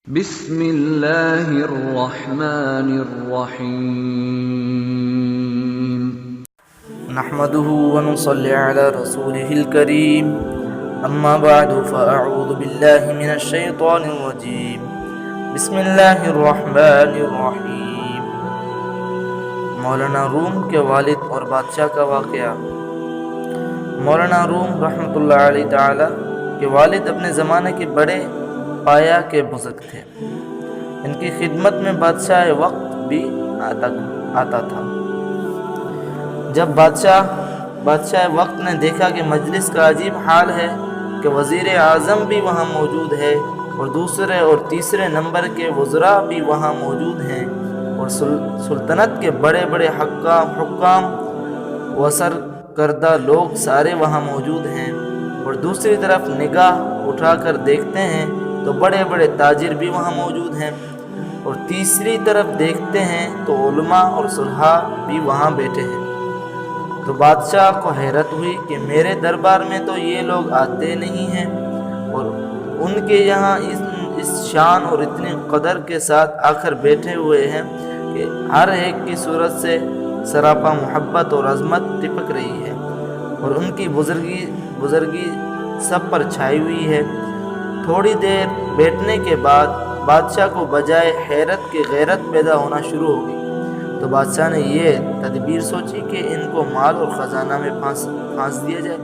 بسم اللہ الرحمن الرحیم نحمده ونصلي على رسوله الكريم اما بعد فاعوذ بالله من الشيطان الرجيم بسم اللہ الرحمن الرحیم۔ مولانا روم کے والد اور بادشاہ کا واقعہ۔ مولانا روم رحمۃ اللہ علیہ تعالی کے والد اپنے زمانے کے بڑے پایا کے بزرگ تھے۔ ان کی خدمت میں بادشاہ وقت بھی آتا تھا۔ جب بادشاہ وقت نے دیکھا کہ مجلس کا عجیب حال ہے کہ وزیر اعظم بھی وہاں موجود ہے اور دوسرے اور تیسرے نمبر کے وزراء بھی وہاں موجود ہیں اور سلطنت کے بڑے بڑے حکام و سرکردہ لوگ سارے وہاں موجود ہیں، اور دوسری طرف نگاہ اٹھا کر دیکھتے ہیں تو بڑے بڑے تاجر بھی وہاں موجود ہیں، اور تیسری طرف دیکھتے ہیں تو علماء اور صلحاء بھی وہاں بیٹھے ہیں۔ تو بادشاہ کو حیرت ہوئی کہ میرے دربار میں تو یہ لوگ آتے نہیں ہیں، اور ان کے یہاں اس شان اور اتنی قدر کے ساتھ آ کر بیٹھے ہوئے ہیں کہ ہر ایک کی صورت سے سراپا محبت اور عظمت ٹپک رہی ہے، اور ان کی بزرگی سب پر چھائی ہوئی ہے۔ تھوڑی دیر بیٹھنے کے بعد بادشاہ کو بجائے حیرت کے غیرت پیدا ہونا شروع ہو گئی۔ تو بادشاہ نے یہ تدبیر سوچی کہ ان کو مال اور خزانہ میں پھانس دیا جائے۔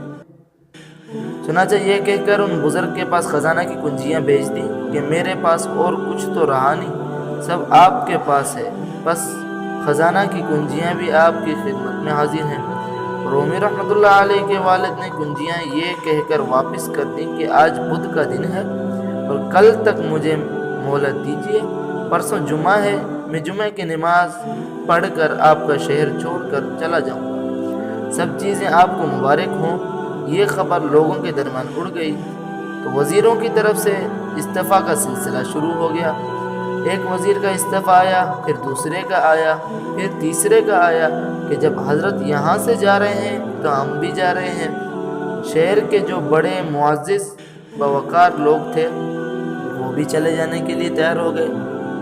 چنانچہ یہ کہہ کر ان بزرگ کے پاس خزانہ کی کنجیاں بھیج دی کہ میرے پاس اور کچھ تو رہا نہیں، سب آپ کے پاس ہے، بس خزانہ کی کنجیاں بھی آپ کی خدمت میں حاضر ہیں۔ رومی رحمۃ اللہ علیہ کے والد نے کنجیاں یہ کہہ کر واپس کر دیں کہ آج بدھ کا دن ہے اور کل تک مجھے مہلت دیجیے، پرسوں جمعہ ہے، میں جمعہ کی نماز پڑھ کر آپ کا شہر چھوڑ کر چلا جاؤں گا، سب چیزیں آپ کو مبارک ہوں۔ یہ خبر لوگوں کے درمیان اڑ گئی تو وزیروں کی طرف سے استعفیٰ کا سلسلہ شروع ہو گیا۔ ایک وزیر کا استعفیٰ آیا، پھر دوسرے کا آیا، پھر تیسرے کا آیا کہ جب حضرت یہاں سے جا رہے ہیں تو ہم بھی جا رہے ہیں۔ شہر کے جو بڑے معزز باوقار لوگ تھے وہ بھی چلے جانے کے لیے تیار ہو گئے۔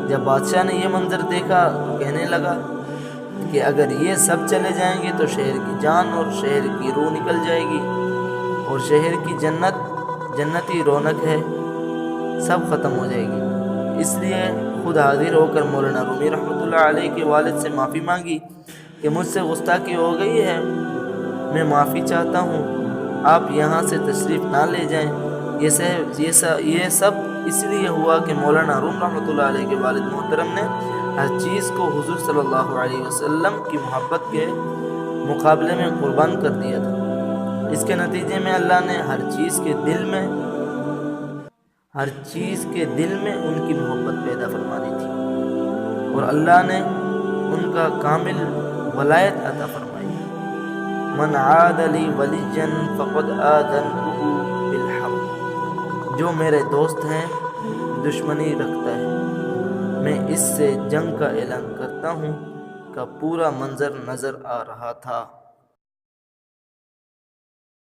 جب بادشاہ نے یہ منظر دیکھا تو کہنے لگا کہ اگر یہ سب چلے جائیں گے تو شہر کی جان اور شہر کی روح نکل جائے گی، اور شہر کی جنتی رونق ہے سب ختم ہو جائے گی۔ اس لیے خود حاضر ہو کر مولانا رومی رحمۃ اللہ علیہ کے والد سے معافی مانگی کہ مجھ سے گستاخی ہو گئی ہے، میں معافی چاہتا ہوں، آپ یہاں سے تشریف نہ لے جائیں۔ یہ سب اس لیے ہوا کہ مولانا روم رحمۃ اللہ علیہ کے والد محترم نے ہر چیز کو حضور صلی اللہ علیہ وسلم کی محبت کے مقابلے میں قربان کر دیا تھا۔ اس کے نتیجے میں اللہ نے ہر چیز کے دل میں ان کی محبت پیدا فرما دی تھی، اور اللہ نے ان کا کامل ولایت عطا فرمائی۔ من عاد لی ولیا فقد آذنته بالحرب، جو میرے دوست ہیں دشمنی رکھتا ہے میں اس سے جنگ کا اعلان کرتا ہوں کا پورا منظر نظر آ رہا تھا۔